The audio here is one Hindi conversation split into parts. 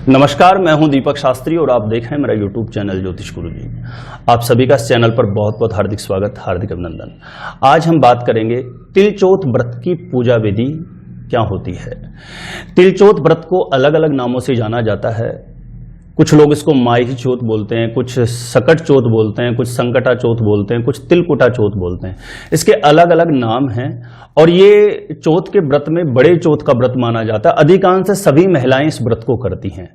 नमस्कार, मैं हूं दीपक शास्त्री और आप देख रहे हैं मेरा YouTube चैनल ज्योतिष गुरु जी। आप सभी का इस चैनल पर बहुत बहुत हार्दिक स्वागत, हार्दिक अभिनंदन। आज हम बात करेंगे तिलचोत व्रत की पूजा विधि क्या होती है। तिलचोत व्रत को अलग अलग नामों से जाना जाता है। कुछ लोग इसको माही चौथ बोलते हैं, कुछ सकट चौथ बोलते हैं, कुछ संकटा चौथ बोलते हैं, कुछ तिलकुटा चौथ बोलते हैं। इसके अलग अलग नाम हैं और ये चौथ के व्रत में बड़े चौथ का व्रत माना जाता है। अधिकांश सभी महिलाएं इस व्रत को करती हैं।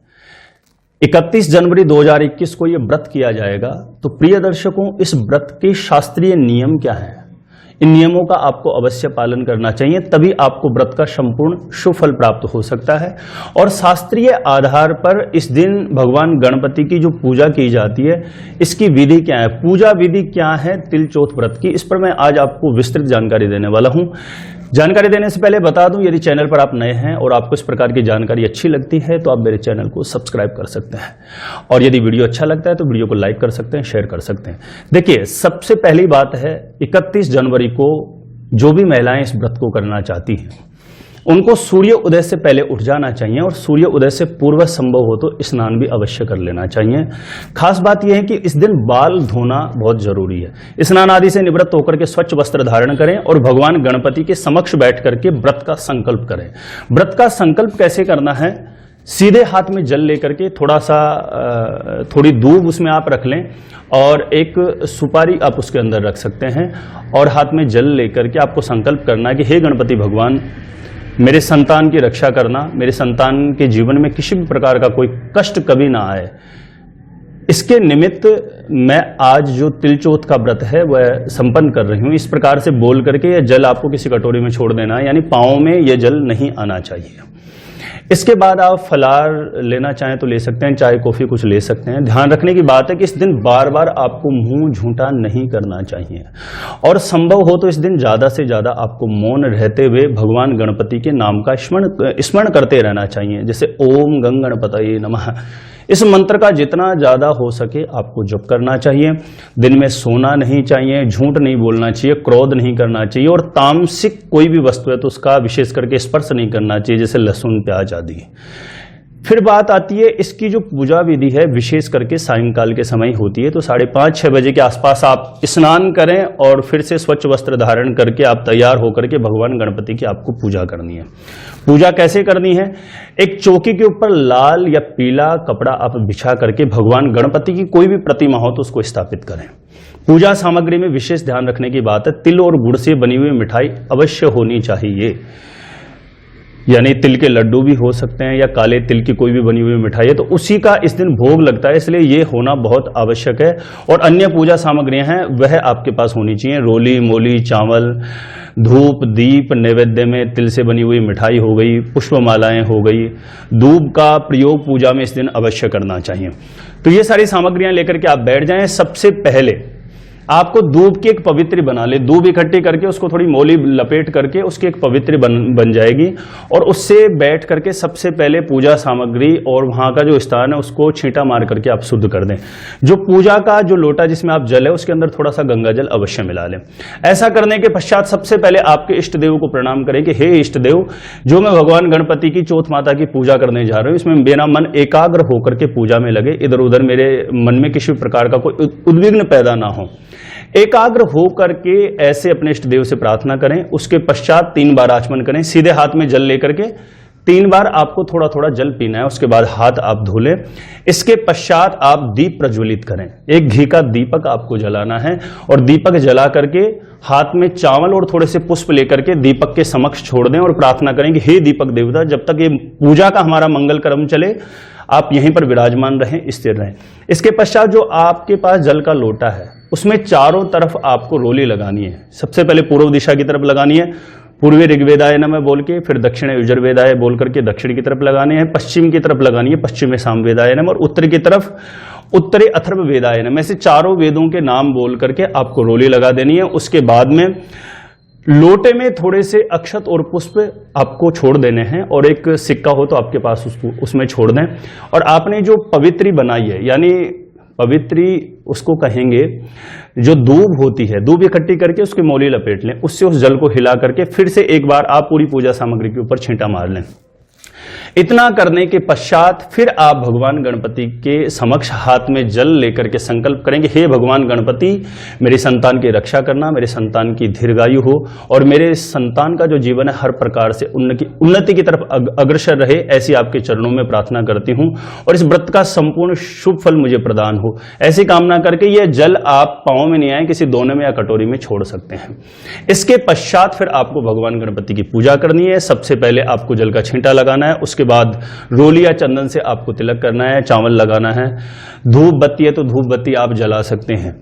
31 जनवरी 2021 को यह व्रत किया जाएगा। तो प्रिय दर्शकों, इस व्रत के शास्त्रीय नियम क्या हैं? इन नियमों का आपको अवश्य पालन करना चाहिए, तभी आपको व्रत का संपूर्ण शुभ फल प्राप्त हो सकता है। और शास्त्रीय आधार पर इस दिन भगवान गणपति की जो पूजा की जाती है, इसकी विधि क्या है, पूजा विधि क्या है तिलचोत व्रत की, इस पर मैं आज आपको विस्तृत जानकारी देने वाला हूं। जानकारी देने से पहले बता दूं, यदि चैनल पर आप नए हैं और आपको इस प्रकार की जानकारी अच्छी लगती है तो आप मेरे चैनल को सब्सक्राइब कर सकते हैं, और यदि वीडियो अच्छा लगता है तो वीडियो को लाइक कर सकते हैं, शेयर कर सकते हैं। देखिए, सबसे पहली बात है 31 जनवरी को जो भी महिलाएं इस व्रत को करना चाहती हैं उनको सूर्य उदय से पहले उठ जाना चाहिए और सूर्य उदय से पूर्व संभव हो तो स्नान भी अवश्य कर लेना चाहिए। खास बात यह है कि इस दिन बाल धोना बहुत जरूरी है। स्नान आदि से निवृत्त होकर के स्वच्छ वस्त्र धारण करें और भगवान गणपति के समक्ष बैठ करके व्रत का संकल्प करें। व्रत का संकल्प कैसे करना है? सीधे हाथ में जल लेकर के थोड़ी दूब उसमें आप रख लें और एक सुपारी आप उसके अंदर रख सकते हैं और हाथ में जल लेकर के आपको संकल्प करना है कि हे गणपति भगवान, मेरे संतान की रक्षा करना, मेरे संतान के जीवन में किसी भी प्रकार का कोई कष्ट कभी ना आए। इसके निमित्त मैं आज जो तिलचोत का व्रत है वह संपन्न कर रही हूं। इस प्रकार से बोल करके यह जल आपको किसी कटोरी में छोड़ देना है, यानी पांव में यह जल नहीं आना चाहिए। इसके बाद आप फलाहार लेना चाहें तो ले सकते हैं, चाय कॉफी कुछ ले सकते हैं। ध्यान रखने की बात है कि इस दिन बार बार आपको मुंह झूठा नहीं करना चाहिए और संभव हो तो इस दिन ज्यादा से ज्यादा आपको मौन रहते हुए भगवान गणपति के नाम का स्मरण करते रहना चाहिए। जैसे ओम गं गणपतये नमः, इस मंत्र का जितना ज्यादा हो सके आपको जप करना चाहिए। दिन में सोना नहीं चाहिए, झूठ नहीं बोलना चाहिए, क्रोध नहीं करना चाहिए और तामसिक कोई भी वस्तु है तो उसका विशेष करके स्पर्श नहीं करना चाहिए, जैसे लहसुन प्याज आदि। फिर बात आती है इसकी जो पूजा विधि है, विशेष करके सायंकाल के समय होती है। तो 5:30-6 बजे के आसपास आप स्नान करें और फिर से स्वच्छ वस्त्र धारण करके आप तैयार होकर के भगवान गणपति की आपको पूजा करनी है। पूजा कैसे करनी है? एक चौकी के ऊपर लाल या पीला कपड़ा आप बिछा करके भगवान गणपति की कोई भी प्रतिमा हो तो उसको स्थापित करें। पूजा सामग्री में विशेष ध्यान रखने की बात है, तिल और गुड़ से बनी हुई मिठाई अवश्य होनी चाहिए, यानी तिल के लड्डू भी हो सकते हैं या काले तिल की कोई भी बनी हुई मिठाई है तो उसी का इस दिन भोग लगता है, इसलिए ये होना बहुत आवश्यक है। और अन्य पूजा सामग्रियां हैं वह आपके पास होनी चाहिए। रोली मोली चावल, धूप दीप, नैवेद्य में तिल से बनी हुई मिठाई हो गई, पुष्पमालाएं हो गई। दूब का प्रयोग पूजा में इस दिन अवश्य करना चाहिए। तो ये सारी सामग्रियां लेकर के आप बैठ जाएं। सबसे पहले आपको दूब की एक पवित्री बना ले। दूब इकट्ठी करके उसको थोड़ी मोली लपेट करके उसकी एक पवित्री बन जाएगी और उससे बैठ करके सबसे पहले पूजा सामग्री और वहां का जो स्थान है उसको छींटा मार करके आप शुद्ध कर दें। जो पूजा का जो लोटा जिसमें आप जल है उसके अंदर थोड़ा सा गंगा जल अवश्य मिला लें। ऐसा करने के पश्चात सबसे पहले आपके इष्ट देव को प्रणाम करें कि हे इष्ट देव, जो मैं भगवान गणपति की चौथ माता की पूजा करने जा रहा हूं, इसमें मेरा मन एकाग्र होकर के पूजा में लगे, इधर उधर मेरे मन में किसी प्रकार का कोई उद्विग्न पैदा ना हो। एकाग्र हो करके ऐसे अपने इष्ट देव से प्रार्थना करें। उसके पश्चात 3 बार आचमन करें। सीधे हाथ में जल लेकर के 3 बार आपको थोड़ा थोड़ा जल पीना है। उसके बाद हाथ आप धो लें। इसके पश्चात आप दीप प्रज्वलित करें। एक घी का दीपक आपको जलाना है और दीपक जला करके हाथ में चावल और थोड़े से पुष्प लेकर के दीपक के समक्ष छोड़ दें और प्रार्थना करें कि हे दीपक देवता, जब तक ये पूजा का हमारा मंगल कर्म चले आप यहीं पर विराजमान रहें, स्थिर रहें। इसके पश्चात जो आपके पास जल का लोटा है उसमें चारों तरफ आपको रोली लगानी है। सबसे पहले पूर्व दिशा की तरफ लगानी है, पूर्वी ऋग्वेदाय नमः बोल के, फिर दक्षिण यजुर्वेदाय बोल करके दक्षिण की तरफ लगाने हैं। पश्चिम की तरफ लगानी है, पश्चिम में सामवेदाय नमः, और उत्तर की तरफ उत्तरे अथर्ववेदाय नमः। ऐसे चारों वेदों के नाम बोल करके आपको रोली लगा देनी है। उसके बाद में लोटे में थोड़े से अक्षत और पुष्प आपको छोड़ देने हैं और एक सिक्का हो तो आपके पास उसको उसमें छोड़ दें। और आपने जो पवित्री बनाई है, यानी पवित्री उसको कहेंगे, जो दूब होती है, दूब इकट्ठी करके उसके मोली लपेट लें, उससे उस जल को हिला करके फिर से एक बार आप पूरी पूजा सामग्री के ऊपर छींटा मार लें। इतना करने के पश्चात फिर आप भगवान गणपति के समक्ष हाथ में जल लेकर के संकल्प करेंगे, हे भगवान गणपति, मेरी संतान की रक्षा करना, मेरे संतान की दीर्घायु हो और मेरे संतान का जो जीवन है हर प्रकार से उन्नति की तरफ अग्रसर रहे, ऐसी आपके चरणों में प्रार्थना करती हूं और इस व्रत का संपूर्ण शुभ फल मुझे प्रदान हो। ऐसी कामना करके यह जल आप पांव में नहीं आए, किसी दोने में या कटोरी में छोड़ सकते हैं। इसके पश्चात फिर आपको भगवान गणपति की पूजा करनी है। सबसे पहले आपको जल का छींटा लगाना है, उसके बाद रोली या चंदन से आपको तिलक करना है, चावल लगाना है, धूप बत्ती है तो धूप बत्ती आप जला सकते हैं,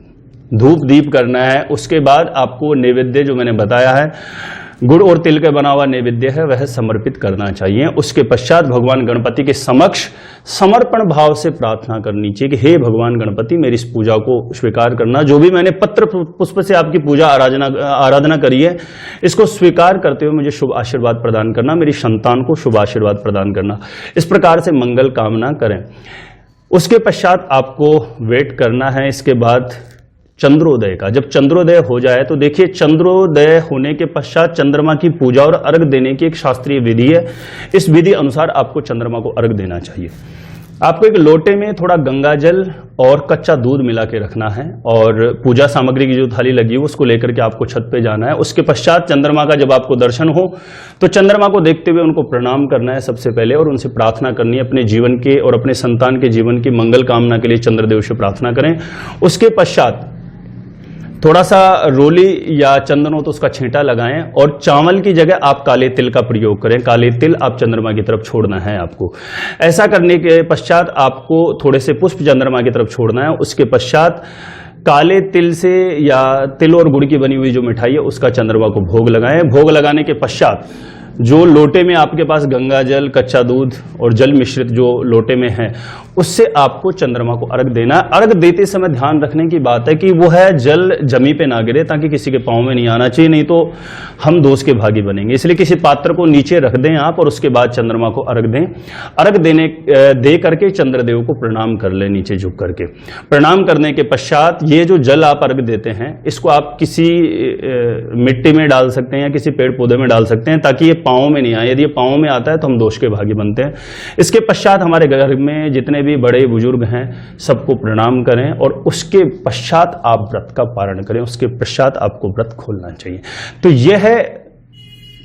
धूप दीप करना है। उसके बाद आपको नैवेद्य जो मैंने बताया है गुड़ और तिल का बना हुआ नैवेद्य है वह समर्पित करना चाहिए। उसके पश्चात भगवान गणपति के समक्ष समर्पण भाव से प्रार्थना करनी चाहिए कि हे भगवान गणपति, मेरी इस पूजा को स्वीकार करना, जो भी मैंने पत्र पुष्प से आपकी पूजा आराधना करी है इसको स्वीकार करते हुए मुझे शुभ आशीर्वाद प्रदान करना, मेरी संतान को शुभ आशीर्वाद प्रदान करना। इस प्रकार से मंगल कामना करें। उसके पश्चात आपको वेट करना है इसके बाद चंद्रोदय का। जब चंद्रोदय हो जाए तो देखिए, चंद्रोदय होने के पश्चात चंद्रमा की पूजा और अर्घ देने की एक शास्त्रीय विधि है। इस विधि अनुसार आपको चंद्रमा को अर्घ देना चाहिए। आपको एक लोटे में थोड़ा गंगा जल और कच्चा दूध मिला के रखना है और पूजा सामग्री की जो थाली लगी है उसको लेकर के आपको छत पे जाना है। उसके पश्चात चंद्रमा का जब आपको दर्शन हो तो चंद्रमा को देखते हुए उनको प्रणाम करना है सबसे पहले और उनसे प्रार्थना करनी है अपने जीवन के और अपने संतान के जीवन की मंगल कामना के लिए चंद्रदेव से प्रार्थना करें। उसके पश्चात थोड़ा सा रोली या चंदन हो तो उसका छींटा लगाएं और चावल की जगह आप काले तिल का प्रयोग करें। काले तिल आप चंद्रमा की तरफ छोड़ना है आपको। ऐसा करने के पश्चात आपको थोड़े से पुष्प चंद्रमा की तरफ छोड़ना है। उसके पश्चात काले तिल से या तिल और गुड़ की बनी हुई जो मिठाई है उसका चंद्रमा को भोग लगाएं। भोग लगाने के पश्चात जो लोटे में आपके पास गंगा जल, कच्चा दूध और जल मिश्रित जो लोटे में है उससे आपको चंद्रमा को अर्घ देना है। अर्घ देते समय ध्यान रखने की बात है कि वो है जल जमी पे ना गिरे, ताकि किसी के पाँव में नहीं आना चाहिए, नहीं तो हम दोष के भागी बनेंगे। इसलिए किसी पात्र को नीचे रख दें आप और उसके बाद चंद्रमा को अर्घ दें। अर्घ दे करके चंद्रदेव को प्रणाम कर लें नीचे झुक करके। प्रणाम करने के पश्चात ये जो जल आप अर्घ देते हैं इसको आप किसी मिट्टी में डाल सकते हैं या किसी पेड़ पौधे में डाल सकते हैं ताकि ये पाँव में नहीं आए। यदि ये पाँव में आता है तो हम दोष के भागी बनते हैं। इसके पश्चात हमारे घर में जितने भी बड़े बुजुर्ग हैं सबको प्रणाम करें और उसके पश्चात आप व्रत का पारण करें। उसके पश्चात आपको व्रत खोलना चाहिए। तो यह है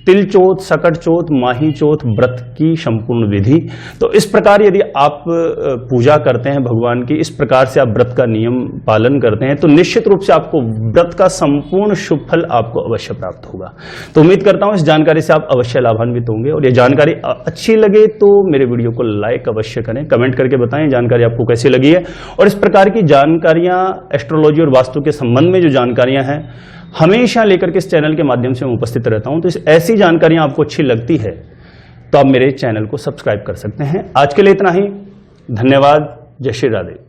तिल चौथ, सकट चौथ, माही चौथ व्रत की संपूर्ण विधि। तो इस प्रकार यदि आप पूजा करते हैं भगवान की, इस प्रकार से आप व्रत का नियम पालन करते हैं तो निश्चित रूप से आपको व्रत का संपूर्ण शुभ फल आपको अवश्य प्राप्त होगा। तो उम्मीद करता हूं इस जानकारी से आप अवश्य लाभान्वित होंगे और ये जानकारी अच्छी लगे तो मेरे वीडियो को लाइक अवश्य करें, कमेंट करके बताएं जानकारी आपको कैसी लगी है। और इस प्रकार की जानकारियां एस्ट्रोलॉजी और वास्तु के संबंध में जो जानकारियां हैं हमेशा लेकर के इस चैनल के माध्यम से मैं उपस्थित रहता हूं। तो ऐसी जानकारियां आपको अच्छी लगती है तो आप मेरे चैनल को सब्सक्राइब कर सकते हैं। आज के लिए इतना ही। धन्यवाद। जय श्री राधे।